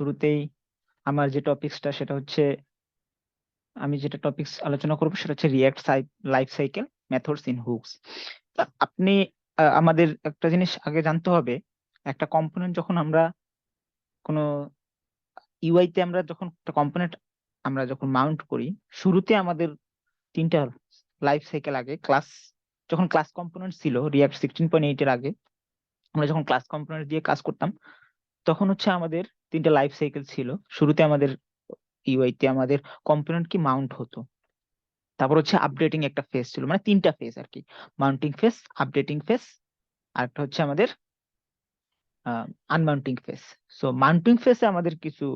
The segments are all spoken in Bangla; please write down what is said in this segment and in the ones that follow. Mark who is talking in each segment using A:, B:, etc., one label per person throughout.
A: শুরুতেই আমার যে টপিকসটা সেটা হচ্ছে আমি যেটা টপিকস আলোচনা করব সেটা হচ্ছে react life cycle methods in hooks. আপনি আমাদের একটা জিনিস আগে জানতে হবে, একটা কম্পোনেন্ট যখন আমরা কোনো ইউআই তে আমরা যখন একটা কম্পোনেন্ট আমরা যখন মাউন্ট করি, শুরুতে আমাদের তিনটা লাইফ সাইকেল আগে যখন ক্লাস কম্পোনেন্ট ছিল রিয়াক্ট 16.8 এর আগে, আমরা যখন ক্লাস কম্পোনেন্ট দিয়ে কাজ করতাম তখন হচ্ছে আমাদের তিনটা লাইফ সাইকেল ছিল। শুরুতে আমাদের ইউআই তে আমাদের কম্পোনেন্ট কি মাউন্ট হতো, তারপর হচ্ছে আপডেটিং একটা ফেজ ছিল, মানে তিনটা ফেজ আর কি, মাউন্টিং ফেজ, আপডেটিং ফেজ, আর একটা হচ্ছে আমাদের আনমাউন্টিং ফেজ। সো মাউন্টিং ফেজে আমাদের কিছু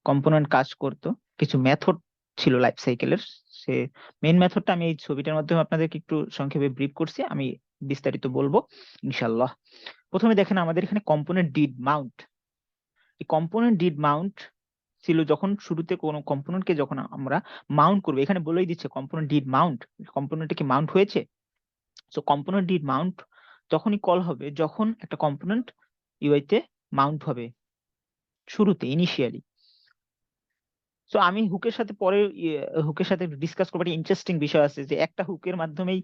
A: কম্পোনেন্ট কাজ করতো, কিছু মেথড ছিল লাইফ সাইকেলের। সে মেইন মেথডটা আমি এই ছবিটার মাধ্যমে আপনাদেরকে একটু সংক্ষেপে ব্রিফ করছি, আমি বিস্তারিত বলবো ইনশাল্লাহ। প্রথমে দেখেন আমাদের এখানে কম্পোনেন্ট ডিড মাউন্ট। এই কম্পোনেন্ট ডিড মাউন্ট ছিল যখন শুরুতে কোনো কম্পোনেন্টকে যখন আমরা মাউন্ট করবো, এখানে বলেই দিচ্ছে কম্পোনেন্ট ডিড মাউন্ট, কম্পোনেন্টটা কি মাউন্ট হয়েছে। সো কম্পোনেন্ট ডিড মাউন্ট তখনই কল হবে যখন একটা কম্পোনেন্ট ইউআই তে মাউন্ট হবে শুরুতে, ইনিশিয়ালি। সো আমি হুকের সাথে পরে হুকের সাথে ডিসকাস করবো, একটা ইন্টারেস্টিং বিষয় আছে যে একটা হুকের মাধ্যমেই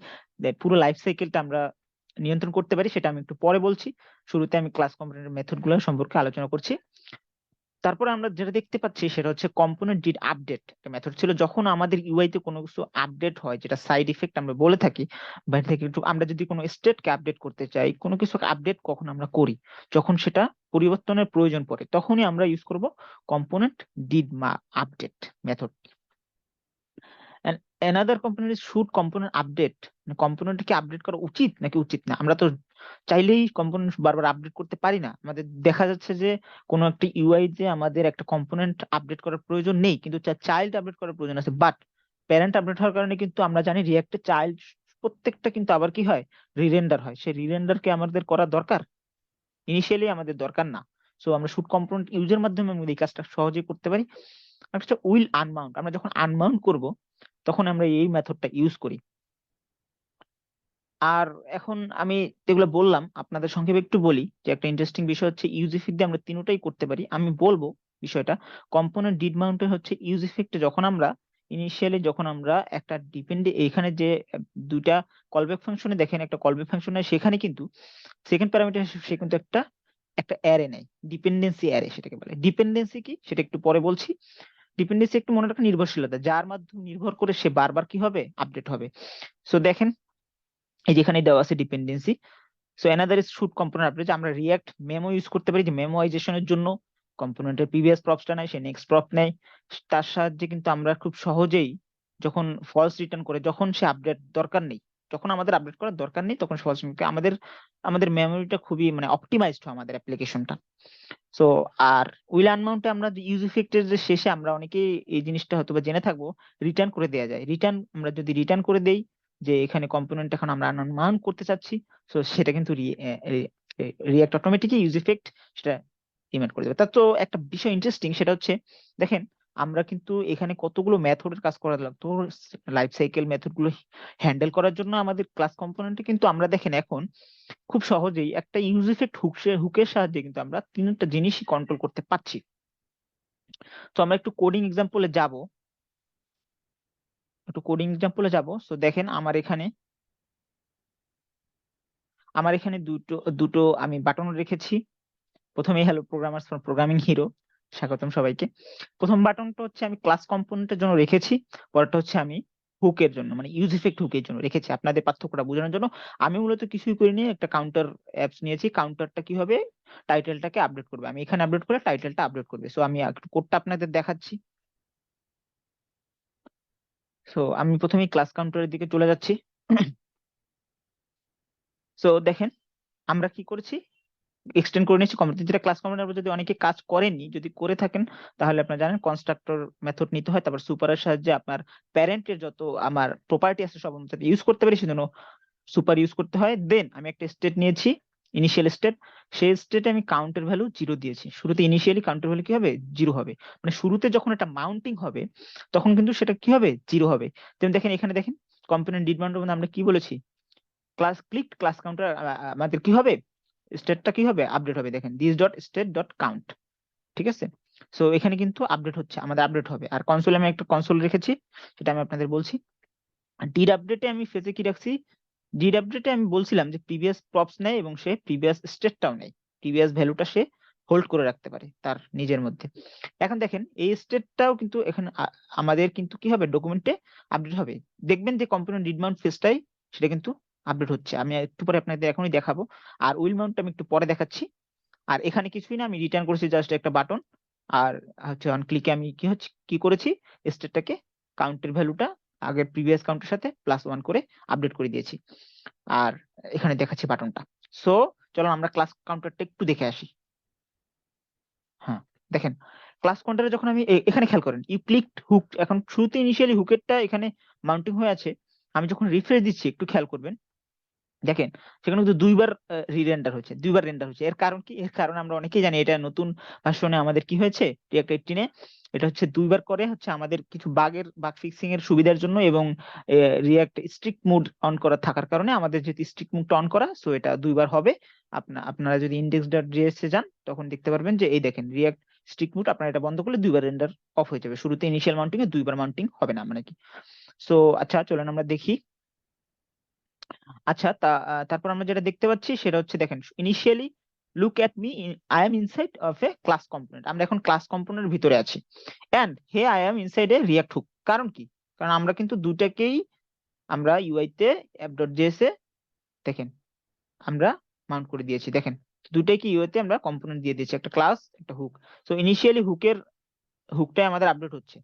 A: পুরো লাইফ সাইকেলটা আমরা নিয়ন্ত্রণ করতে পারি, সেটা আমি একটু পরে বলছি। শুরুতে আমি ক্লাস কম্পোনেন্টের মেথড গুলো সম্পর্কে আলোচনা করছি। তারপরে আমরা যেটা দেখতে পাচ্ছি সেটা হচ্ছে কম্পোনেন্ট ডিড আপডেট। একটা মেথড ছিল যখন আমাদের ইউআই তে কোনো কিছু আপডেট হয়, যেটা সাইড ইফেক্ট আমরা বলে থাকি বাইরে থেকে, একটু আমরা যদি কোনো স্টেটকে আপডেট করতে চাই, কোনো কিছু আপডেট কখন আমরা করি, যখন সেটা পরিবর্তনের প্রয়োজন পড়ে, তখনই আমরা ইউজ করব component did update method. And another component is should component update, মানে কম্পোনেন্ট কি আপডেট করা উচিত নাকি উচিত না। আমরা তো চাইলেই কম্পোনেন্ট বারবার আপডেট করতে পারি না। আমাদের দেখা যাচ্ছে যে কোনো একটা ইউআই তে আমাদের একটা কম্পোনেন্ট আপডেট করার প্রয়োজন নেই, কিন্তু চাইল্ড আপডেট করার প্রয়োজন আছে। বাট প্যারেন্ট আপডেট হওয়ার কারণে কিন্তু আমরা জানি রিয়াক্টে চাইল্ড প্রত্যেকটা কিন্তু আবার কি হয়, রিরেন্ডার হয়। সেই রিরেন্ডারকে আমাদের করা দরকার, ইনিশিয়ালি আমাদের দরকার না। সো আমরা শুড কম্পোনেন্ট ইউজের মাধ্যমে আমরা এই কাজটা সহজেই করতে পারি। একটা উইল আনমাউন্ট, আমরা যখন আনমাউন্ট করব তখন আমরা এই মেথডটা ইউজ করি। আর এখন আমি যেগুলো বললাম আপনাদের সংক্ষেপে একটু বলি, যে একটা ইন্টারেস্টিং বিষয় হচ্ছে ইউজ ইফেক্ট দিয়ে আমরা তিনটাই করতে পারি। আমি বলবো বিষয়টা, কম্পোনেন্ট ডিড মাউন্টে হচ্ছে ইউজ ইফেক্টে যখন আমরা ইনিশিয়ালি যখন আমরা একটা এখানে যে দুইটা কলব্যাক ফাংশনে দেখেন, একটা কলব্যাক ফাংশনে সেখানে কিন্তু সেকেন্ড প্যারামিটার হিসেবে সে কিন্তু একটা একটা অ্যারে নেয়, ডিপেন্ডেন্সি অ্যারে সেটাকে বলে। ডিপেন্ডেন্সি কি সেটা একটু পরে বলছি। ডিপেন্ডেন্সি একটু মনে রাখা নির্ভরশীলতা, যার মাধ্যমে নির্ভর করে সে বারবার কি হবে, আপডেট হবে। সো দেখেন এই যেখানে দেওয়া আছে dependency. So another is should component update, আমরা রিয়াক্ট মেমো ইউজ করতে পারি, যে মেমোয়াইজেশনের জন্য কম্পোনেন্টের প্রিভিয়াস প্রপসটা নেয়, সে নেক্সট প্রপ নেয়। তার সাহায্যে কিন্তু আমরা খুব সহজেই যখন ফলস রিটার্ন করে, যখন সে আপডেট দরকার নেই, যখন আমাদের আপডেট করার দরকার নেই তখন ফলস, আমাদের আমাদের মেমোরিটা খুবই মানে অপটিমাইজড হয় আমাদের অ্যাপ্লিকেশনটা। সো আর উইল আনমাউন্টে আমরা ইউজ ইফেক্টের যে শেষে আমরা অনেকেই এই জিনিসটা হয়তো বা জেনে থাকবো, রিটার্ন করে দেওয়া যায়। রিটার্ন আমরা যদি রিটার্ন করে দেই যে এখানে কম্পোনেন্ট এখন আমরা আনমাউন্ট করতে চাচ্ছি, সো সেটা কিন্তু রিয়াক্ট অটোমেটিকই ইউজ ইফেক্ট সেটা ইমেন্ট করে দেবে। তার তো একটা বিষয় ইন্টারেস্টিং, সেটা হচ্ছে দেখেন আমরা কিন্তু এখানে কতগুলো মেথডের কাজ করা লাগতো লাইফ সাইকেল মেথড গুলো হ্যান্ডেল করার জন্য। আমাদের ক্লাস কম্পোনেন্টে কিন্তু আমরা দেখেন এখন খুব সহজেই একটা ইউজ ইফেক্ট হুকের সাহায্যে কিন্তু আমরা তিনটা জিনিসই কন্ট্রোল করতে পারছি। তো আমরা একটু কোডিং এক্সাম্পলে যাব, সো দেখেন আমার এখানে দুটো দুটো আমি বাটন রেখেছি। প্রথমে hello programmers for programming hero, স্বাগতম সবাইকে। প্রথম বাটনটা হচ্ছে আমি ক্লাস কম্পোনেন্টের জন্য রেখেছি, পরেরটা হচ্ছে আমি হুকের জন্য মানে ইউজ ইফেক্ট হুকের জন্য রেখেছি, আপনাদের পার্থক্যটা বোঝানোর জন্য। আমি মূলত কিছুই করিনি, একটা কাউন্টার অ্যাপস নিয়েছি। কাউন্টারটা কি হবে, টাইটেলটাকে আপডেট করবে, আমি এখানে আপডেট করে টাইটেলটা আপডেট করবে। সো আমি একটু কোডটা আপনাদের দেখাচ্ছি। সো আমি প্রথমেই ক্লাস কাউন্টারের দিকে চলে যাচ্ছি। সো দেখেন আমরা কি করেছি, এক্সটেন্ড করে নিয়েছি কম্পিউটার। যেটা ক্লাস কম্পিউটার যদি অনেকে কাজ করেননি, যদি করে থাকেন তাহলে আপনারা জানেন কনস্ট্রাক্টর মেথড নিতে হয়, তারপর সুপারের সাহায্যে আপনার প্যারেন্টের যত আমার প্রপার্টি আছে সব অনুসারে ইউজ করতে পারি, সেজন্য সুপার ইউজ করতে হয়। দেন আমি একটা স্টেট নিয়েছি, ইনিশিয়াল স্টেট। সেই স্টেটে আমি কাউন্টের ভ্যালু 0 দিয়েছি। শুরুতে ইনিশিয়ালি কাউন্টের ভ্যালু কি হবে, 0 হবে। মানে শুরুতে যখন এটা মাউন্টিং হবে তখন কিন্তু সেটা কি হবে, 0 হবে। তেমন দেখেন এখানে দেখেন কম্পোনেন্ট ডিড মাউন্টের মধ্যে আমরা কি বলেছি, ক্লাস কাউন্টার আমাদের কি হবে, স্টেটটা কি হবে, আপডেট হবে। দেখেন this dot state dot count, ঠিক আছে। সো এখানে কিন্তু আপডেট হচ্ছে, আমাদের আপডেট হবে। আর কনসোলে আমি একটা কনসোল রেখেছি, সেটা আমি আপনাদের বলছি। ডিড আপডেটে আমি ফেজে কি রাখছি, ডিড আপডেটে আমি বলছিলাম যে প্রিভিয়াস প্রপস নেয় এবং সে প্রিভিয়াস স্টেটটাও নেয়, প্রিভিয়াস ভ্যালুটা সে হোল্ড করে রাখতে পারে তার নিজের মধ্যে। এখন দেখেন এই স্টেটটাও কিন্তু এখানে আমাদের কিন্তু কি হবে, ডকুমেন্টে আপডেট হবে। দেখবেন যে কম্পোনেন্ট ডিড মাউন্ট ফেজটাই সেটা কিন্তু আপডেট হচ্ছে। আমি একটু পরে আপনাদের এখনই দেখাবো, আর উইল মাউন্টটা আমি একটু পরে দেখাচ্ছি। আর এখানে কিছুই না, আমি রিটার্ন করেছি জাস্ট একটা বাটন। আর হচ্ছে অন ক্লিকে আমি কি করেছি, স্টেটটাকে কাউন্টের ভ্যালুটা আগের প্রিভিয়াস কাউন্টের সাথে +1 করে আপডেট করে দিয়েছি। আর এখানে দেখাচ্ছি বাটনটা। সো চলো আমরা ক্লাস কাউন্টারটা একটু দেখে আসি। হ্যাঁ, দেখেন ক্লাস কাউন্টারে যখন আমি এখানে খেয়াল করেন ইউ ক্লিকড হুক, এখন শুরুতে ইনিশিয়ালি হুকেরটা এখানে মাউন্টিং হয়ে আছে। আমি যখন রিফ্রেশ দিচ্ছি একটু খেয়াল করবেন, দেখেন সেখানে কিন্তু দুইবার রেন্ডার হচ্ছে, দুইবার রেন্ডার হচ্ছে। এর কারণ কি, এর কারণ আমরা অনেকেই জানি, এটা নতুন ভার্সনে আমাদের কি হয়েছে, রিঅ্যাক্ট 18-এ এটা হচ্ছে দুইবার করে, হচ্ছে আমাদের কিছু বাগ ফিক্সিং এর সুবিধার জন্য, এবং রিঅ্যাক্ট স্ট্রিক্ট মুড অন করা থাকার কারণে আমাদের যেহেতু স্ট্রিক্ট মুডটা অন করা, সো এটা দুইবার হবে। আপনারা যদি index.js এ যান তখন দেখতে পারবেন যে এই দেখেন রিঅ্যাক্ট স্ট্রিক্ট মুড, আপনারা এটা বন্ধ করলে দুইবার রেন্ডার অফ হয়ে যাবে, শুরুতে ইনিশিয়াল মাউন্টিং এ দুইবার মাউন্টিং হবে না মানে কি। সো আচ্ছা চলেন আমরা দেখি। আচ্ছা তারপর আমরা যেটা দেখতে পাচ্ছি সেটা হচ্ছে, দেখেন initially look at me, I am inside of a class component, আমরা এখন ক্লাস কম্পোনেন্টের ভিতরে আছি। And hey I am inside a React hook. কারণ কি, কারণ আমরা কিন্তু দুটাকেই আমরা ইউআই তে app.js এ দেখেন আমরা মাউন্ট করে দিয়েছি। দেখেন দুটাই কি ইউআই তে আমরা কম্পোনেন্ট দিয়ে দিয়েছি, একটা ক্লাস একটা হুক। সো ইনিশিয়ালি হুকটাই আমাদের আপডেট হচ্ছে।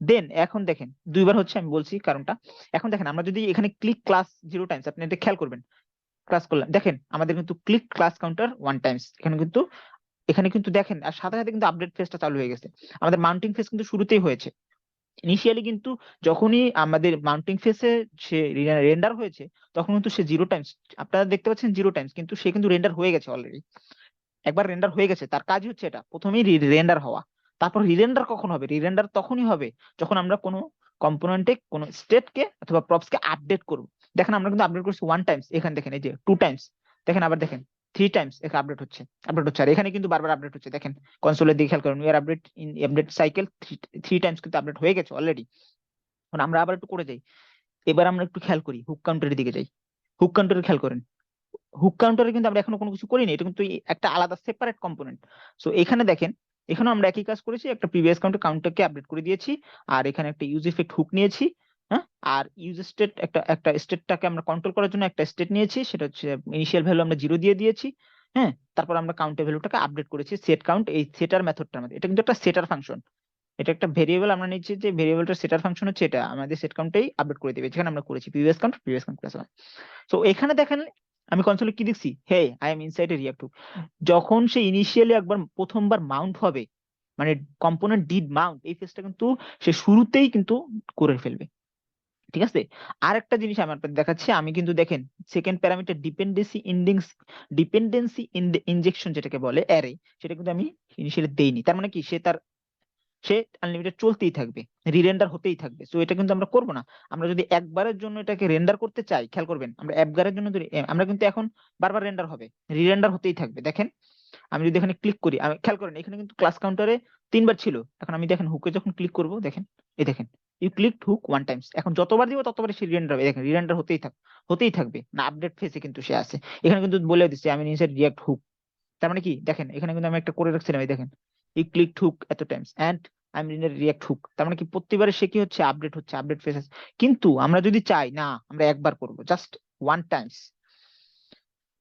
A: দেন এখন দেখেন দুইবার হচ্ছে, আমি বলছি কারণটা। এখন দেখেন আমরা যদি এখানে ক্লিক ক্লাস 0 টাইমস, আপনি এটা খেয়াল করবেন, ক্লাস করলাম, দেখেন আমাদের কিন্তু ক্লিক ক্লাস কাউন্টার 1 টাইমস এখানে কিন্তু দেখেন, আর সাথে সাথে কিন্তু আপডেট ফেজটা চালু হয়ে গেছে। আমাদের মাউন্টিং ফেজ কিন্তু শুরুতেই হয়েছে। ইনিশিয়ালি কিন্তু যখনই আমাদের মাউন্টিং ফেজে সে রেন্ডার হয়েছে, তখন কিন্তু সে 0 টাইমস, আপনারা দেখতে পাচ্ছেন 0 টাইমস, কিন্তু সে কিন্তু রেন্ডার হয়ে গেছে অলরেডি, একবার রেন্ডার হয়ে গেছে। তার কাজ হচ্ছে এটা, প্রথমেই রেন্ডার হওয়া। তারপর রিরেন্ডার কখন হবে, রিরেন্ডার তখনই হবে যখন আমরা কোনো কম্পোনেন্টে কোনো স্টেটকে অথবা প্রপসকে আপডেট করব। দেখেন আমরা কিন্তু আপডেট করছি 1 টাইমস, এখানে দেখেন এই যে 2 টাইমস, দেখেন আবার দেখেন 3 টাইমস এখানে আপডেট হচ্ছে। আর এখানে কিন্তু বারবার আপডেট হচ্ছে, দেখেন কনসোলের দিকে খেয়াল করুন, we are update in update cycle 3 Times, কিন্তু আপডেট হয়ে গেছে অলরেডি। এখন আমরা আবার একটু করে যাই, এবার আমরা একটু খেয়াল করি হুক কাউন্টারের দিকে যাই। হুক কাউন্টারে খেয়াল করেন, হুক কাউন্টারে কিন্তু আমরা এখনো কোনো কিছু করিনি, এটা কিন্তু একটা আলাদা সেপারেট কম্পোনেন্ট। সো এখানে দেখেন, এখানেও আমরা একই কাজ করেছি, একটা প্রিভিয়াস কাউন্টারকে আপডেট করে দিয়েছি, আর এখানে একটা ইউজ ইফেক্ট হুক নিয়েছি। হ্যাঁ, আর ইউজ স্টেট একটা স্টেটটাকে আমরা কন্ট্রোল করার জন্য একটা স্টেট নিয়েছি, সেটা হচ্ছে ইনিশিয়াল ভ্যালু আমরা 0 দিয়ে দিয়েছি। হ্যাঁ, তারপর আমরা কাউন্টের ভ্যালুটাকে আপডেট করেছি সেট কাউন্ট, এই সেটার মেথডটার মধ্যে। এটা কিন্তু একটা সেটার ফাংশন, এটা একটা ভেরিয়েবল আমরা নিচ্ছি, যে ভেরিয়েবলটার সেটার ফাংশন হচ্ছে এটা, আমাদের সেট কাউন্টটাই আপডেট করে দিবে, যেখানে আমরা করেছি প্রিভিয়াস কাউন্ট প্লাস 1। সো এখানে দেখেন আমি কনসোলে কি দেখছি, hey I am inside a React hook. যখন সে ইনিশিয়ালি একবার প্রথমবার মাউন্ট হবে, মানে কম্পোনেন্ট ডিড মাউন্ট, এই ফেজটা কিন্তু সে শুরুতেই কিন্তু করে ফেলবে। ঠিক আছে, আর একটা জিনিস আমি আপনাদের দেখাচ্ছি, আমি কিন্তু দেখেন সেকেন্ড প্যারামিটার ডিপেন্ডেন্সি ইনজেকশন যেটাকে বলে অ্যারে, সেটা কিন্তু আমি ইনিশিয়ালি দেইনি। তার মানে কি, সে আনলিমিটেড চলতেই থাকবে, রিরেন্ডার হতেই থাকবে। সো এটা কিন্তু আমরা করবো না। আমরা যদি একবারের জন্য এটাকে রেন্ডার করতে চাই, খেয়াল করবেন আমরা একবারের জন্য আমরা কিন্তু এখন বারবার রেন্ডার হবে, রিরেন্ডার হতেই থাকবে। দেখেন আমি যদি এখানে ক্লিক করি, আমি খেয়াল করেন এখানে কিন্তু ক্লাস কাউন্টারে 3বার ছিল, এখন আমি দেখেন হুকে যখন ক্লিক করব, দেখেন এই দেখেন ইউ ক্লিক হুক 1 টাইমস, এখন যতবার দিব ততবার সে রিরেন্ডার হবে। দেখেন রিরেন্ডার হতেই থাকবে না, আপডেট ফেসে কিন্তু সে আছে। এখানে কিন্তু বলে দিচ্ছে আমি নিচে রিয়াক্ট হুক, তার মানে কি দেখেন এখানে কিন্তু আমি একটা করে রাখছিলাম, এই দেখেন ই ক্লিক হুক এত times and I am in React hook. তার মানে কি প্রতিবারে সে কি হচ্ছে, আপডেট ফেস। কিন্তু আমরা যদি চাই না আমরা একবার করব, জাস্ট 1 টাইমস,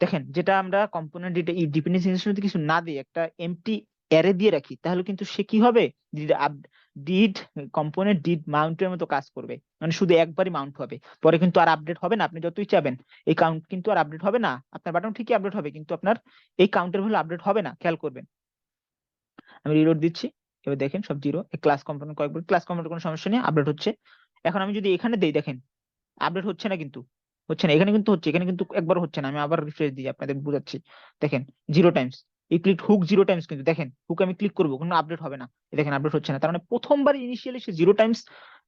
A: দেখেন যেটা আমরা কম্পোনেন্ট ডিপেন্ডেন্সি যদি কিছু না দিয়ে একটা এমটি অ্যারে দিয়ে রাখি, তাহলে কিন্তু সে কি হবে, ডিড কম্পোনেন্ট ডিড মাউন্টের মতো কাজ করবে, মানে শুধু একবারই মাউন্ট হবে, পরে কিন্তু আর আপডেট হবে না। আপনি যতই চাবেন এই কাউন্ট কিন্তু আর আপডেট হবে না, আপনার বাটন ঠিকই আপডেট হবে, কিন্তু আপনার এই কাউন্টের ভ্যালু আপডেট হবে না। খেয়াল করবেন, আমি রিলোড দিচ্ছি, এবার দেখেন সব 0, ক্লাস কম্পোনেন্ট কয়েকবার ক্লাস কম্পোনেন্ট কোনো সমস্যা নেই, আপডেট হচ্ছে। এখন আমি যদি এখানে দেই, দেখেন আপডেট হচ্ছে না, কিন্তু হচ্ছে না, এখানে কিন্তু হচ্ছে, এখানে কিন্তু একবার হচ্ছে না। আমি আবার রিফ্রেশ দিই আপনাদের বুঝাচ্ছি, দেখেন 0 টাইমস, এই ক্লিক হুক 0 টাইমস, কিন্তু দেখেন হুক আমি ক্লিক করবো কোনো আপডেট হবে না, এই দেখেন আপডেট হচ্ছে না। তার মানে প্রথমবার ইনিশিয়ালি সে 0 টাইমস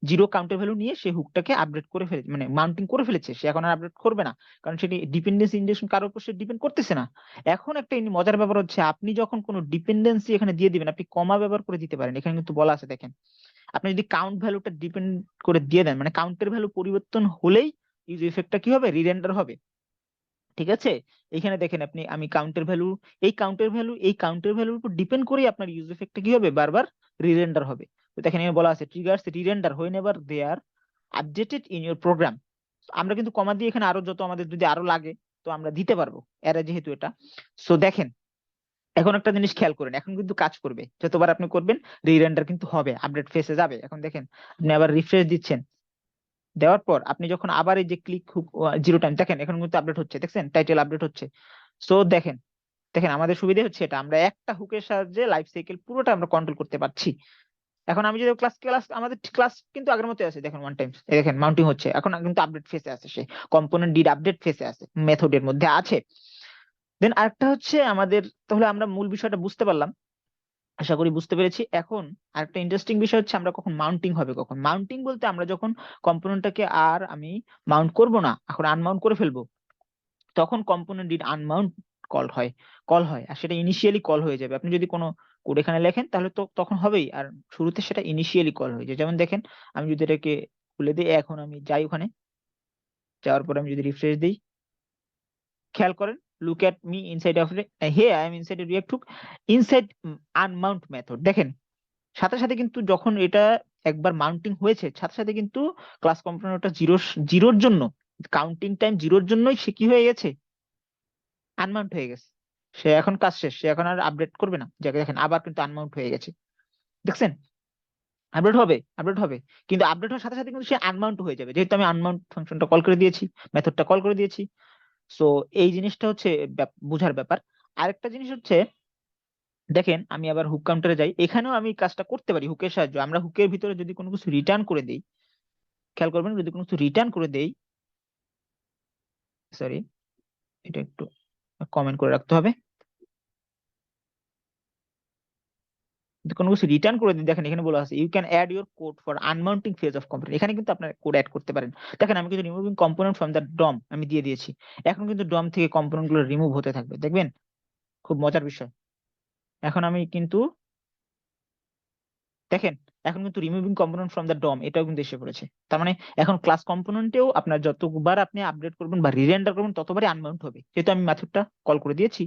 A: জিরো কাউন্টের ভ্যালু নিয়ে সে হুকটাকে আপডেট করে ফেলেছে, মানে মাউন্টিং করে ফেলেছে, সে এখন আর আপডেট করবে না, কারণ সেটি ডিপেন্ডেন্সি ইনজেকশন কারোর উপর সে ডিপেন্ড করতেছে না। এখন একটা মজার ব্যাপার হচ্ছে, আপনি যখন কোনো ডিপেন্ডেন্সি এখানে দিয়ে দিবেন, আপনি কমা ব্যবহার করে দিতে পারেন, এখানে কিন্তু বলা আছে দেখেন, আপনি যদি কাউন্ট ভ্যালুটা ডিপেন্ড করে দিয়ে দেন, মানে কাউন্টের ভ্যালু পরিবর্তন হলেই ইউজ ইফেক্টটা কি হবে, রিরেন্ডার হবে। ঠিক আছে, এখানে দেখেন আপনি, আমি কাউন্টের ভ্যালু, এই কাউন্টের ভ্যালুর উপর ডিপেন্ড করে আপনার ইউজ ইফেক্টটা কি হবে, বারবার রিরেন্ডার হবে। তো দেখেন এখানে বলা আছে triggers rerender whenever they are updated in your program. আমরা কিন্তু কমা দিয়ে এখানে আরো যত আমাদের যদি আরো লাগে তো আমরা দিতে পারবো, এরা যেহেতু এটা। সো দেখেন, এখন একটা জিনিস খেয়াল করেন, এখন কিন্তু কাজ করবে, যতবার আপনি করবেন রিরেন্ডার কিন্তু হবে, আপডেট ফেসে যাবে। এখন দেখেন আপনি আবার রিফ্রেশ দিচ্ছেন, দেওয়ার পর আপনি যখন আবার এই যে ক্লিক হুক জিরো টাইম, দেখেন এখন কিন্তু আপডেট হচ্ছে, দেখছেন টাইটেল আপডেট হচ্ছে। সো দেখেন, আমাদের সুবিধা হচ্ছে এটা, আমরা একটা হুকের সাহায্যে লাইফ সাইকেল পুরোটা আমরা কন্ট্রোল করতে পারছি। এখন আমি যদি ক্লাস আমাদের ক্লাস কিন্তু আগের মতোই আছে, দেখেন ওয়ান টাইম, দেখেন মাউন্টিং হচ্ছে, এখন কিন্তু আপডেট ফেসে আছে, সে কম্পোনেন্ট ডিড আপডেট ফেসে আছে, মেথডের মধ্যে আছে। দেন আরেকটা হচ্ছে আমাদের, তাহলে আমরা মূল বিষয়টা বুঝতে পারলাম, আশা করি বুঝতে পেরেছি। এখন আরেকটা ইন্টারেস্টিং বিষয় হচ্ছে, আমরা কখন মাউন্টিং হবে, কখন মাউন্টিং বলতে আমরা যখন কম্পোনেন্টটাকে আর আমি মাউন্ট করব না, এখন আনমাউন্ট করে ফেলবো, তখন কম্পোনেন্ট ডিড আনমাউন্ট কল হয় আর সেটা ইনিশিয়ালি কল হয়ে যাবে। আপনি যদি কোনো কোড এখানে লেখেন তাহলে তো তখন হবেই, আর শুরুতে সেটা ইনিশিয়ালি কল হয়ে যায়। যেমন দেখেন, আমি যদি এটাকে খুলে দিই, এখন আমি যাই ওখানে, যাওয়ার পর আমি যদি রিফ্রেশ দিই, খেয়াল করেন, look at me inside of, hey I am inside React hook inside unmount method. দেখেন সাথে সাথে কিন্তু যখন এটা একবার মাউন্টিং হয়েছে, সাথে সাথে কিন্তু ক্লাস কম্পোনেন্টটা জিরোর জন্য, কাউন্টিং টাইম জিরোর জন্যই সে কি হয়ে গেছে, আনমাউন্ট হয়ে গেছে। সে এখন কাজ শেষ, সে এখন আর আপডেট করবে না, যাকে দেখেন আবার কিন্তু আনমাউন্ট হয়ে গেছে, দেখছেন, আপডেট হবে, কিন্তু আপডেট হওয়ার সাথে সাথে কিন্তু সে আনমাউন্ট হয়ে যাবে, যেহেতু আমি আনমাউন্ট ফাংশনটা কল করে দিয়েছি, মেথডটা কল করে দিয়েছি। সো এই জিনিসটা হচ্ছে বোঝার ব্যাপার। আরেকটা জিনিস হচ্ছে, দেখেন আমি আবার হুক কাউন্টারে যাই, এখানেও আমি কাজটা করতে পারি হুকের সাহায্যে। আমরা হুকের ভিতরে যদি কোনো কিছু রিটার্ন করে দেই, খেয়াল করবেন, যদি কোনো কিছু রিটার্ন করে দেই, সরি এটা একটু কমেন্ট করে রাখতে হবে, যদি কোনো কিছু রিটার্ন করে দিই, দেখেন এখানে বলা আছে you can add your code for unmounting phase of component, এখানে কিন্তু আপনার কোড অ্যাড করতে পারেন। দেখেন আমি কিন্তু রিমুভিং কম্পোনেন্ট ফ্রম দ্য ডম আমি দিয়ে দিয়েছি, এখন কিন্তু ডম থেকে কম্পোনেন্ট গুলো রিমুভ হতে থাকবে, দেখবেন খুব মজার বিষয়। এখন আমি কিন্তু, দেখেন এখন কিন্তু রিমুভিং কম্পোনেন্ট ফ্রম দ্য ডম এটাও কিন্তু এসে পড়েছে, তার মানে এখন ক্লাস কম্পোনেন্টেও আপনার যতবার আপনি আপডেট করবেন বা রিরেন্ডার করবেন ততবারই আনমাউন্ট হবে, যেহেতু আমি মেথডটা কল করে দিয়েছি।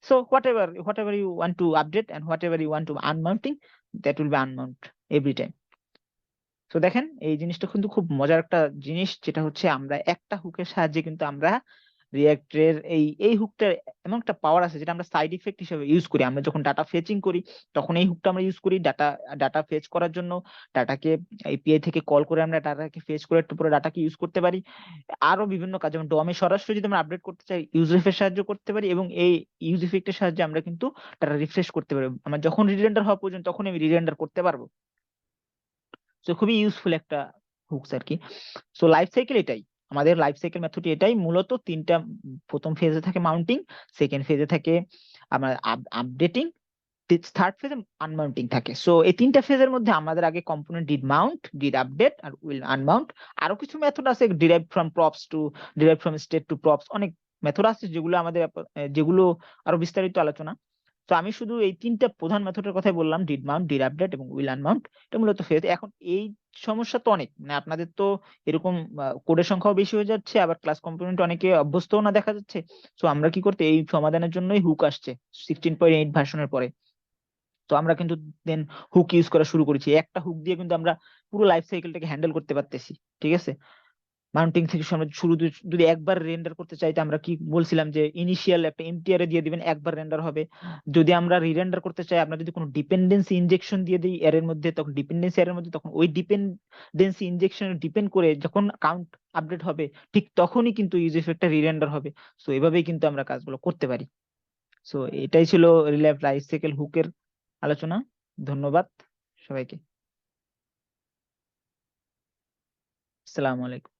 A: So whatever you want to update and whatever you want to unmounting, that will be unmount every time. তো দেখেন এই জিনিসটা কিন্তু খুব মজার একটা জিনিস, যেটা হচ্ছে আমরা একটা হুকের সাহায্যে কিন্তু আমরা রিঅ্যাক্টের এই হুকটার এমন একটা পাওয়ার আছে যেটা আমরা সাইড ইফেক্ট হিসেবে ইউজ করি। আমরা যখন ডাটা ফেচিং করি তখন এই হুকটা আমরা ইউজ করি, ডাটা ফেচ করার জন্য, ডাটাকে এপিআই থেকে কল করে আমরা ডাটাকে ফেচ করে একটু পরে ডাটাকে ইউজ করতে পারি। আরো বিভিন্ন কাজ, যেমন ডমে সরাসরি যদি আমরা আপডেট করতে চাই ইউজএফ এর সাহায্য করতে পারি, এবং এই ইউজ ইফেক্টের সাহায্যে আমরা কিন্তু ডাটা রিফ্রেশ করতে পারি। আমরা যখন রিরেন্ডার হওয়া পর্যন্ত তখন আমি রিরেন্ডার করতে পারবো। তো খুবই ইউজফুল একটা হুকস আর কি। সো লাইফ সাইকেল এটাই, আমাদের লাইফ সাইকেল মেথড এটাই, মূলত তিনটা। প্রথম ফেজে থাকে মাউন্টিং, সেকেন্ড ফেজে থাকে আমার আপডেটিং, থার্ড ফেজে আনমাউন্টিং থাকে। সো এই তিনটা ফেজের মধ্যে আমাদের আগে component did mount, did update আর উইল আনমাউন্ট। আরো কিছু মেথড আছে, derive from state to props, অনেক মেথড আছে যেগুলো আমাদের যেগুলো আরো বিস্তারিত আলোচনা। তো আমি শুধু এই তিনটা প্রধান মেথডের কথাই বললাম, ডিড মাউন্ট, ডিড আপডেট এবং উইল আনমাউন্ট। এটা মূলত ফেজ। এখন এই সমস্যা তো অনেক, মানে আপনাদের তো এরকম কোডের সংখ্যাও বেশি হয়ে যাচ্ছে, আবার ক্লাস কম্পোনেন্ট অনেকে অভ্যস্তও না দেখা যাচ্ছে। তো আমরা কি করতে, এই সমাধানের জন্যই হুক আসছে 16.8 ভার্সনের পরে। তো আমরা কিন্তু দেন হুক ইউজ করা শুরু করেছি, একটা হুক দিয়ে কিন্তু আমরা পুরো লাইফ সাইকেলটাকে হ্যান্ডেল করতে পারতেছি। ঠিক আছে, মাউন্টিং থেকে শুরু যদি একবার রেন্ডার করতে চাই, তো আমরা কি বলছিলাম যে ইনিশিয়াল একটা এমটি অ্যারে দিয়ে দিবেন, একবার রেন্ডার হবে। যদি আমরা রিরেন্ডার করতে চাই, আমরা যদি কোনো ডিপেন্ডেন্সি ইনজেকশন দিয়ে দিই এর মধ্যে, তখন ডিপেন্ডেন্সি এর মধ্যে, তখন ওই ডিপেন্ডেন্সি ইনজেকশন ডিপেন্ড করে যখন কাউন্ট আপডেট হবে ঠিক তখনই কিন্তু ইউজ ইফেক্টটা রিরেন্ডার হবে। সো এভাবেই কিন্তু আমরা কাজগুলো করতে পারি। সো এটাই ছিল রিল্যাপ লাইফ সাইকেল হুকের আলোচনা। ধন্যবাদ সবাইকে। আসসালামু আলাইকুম।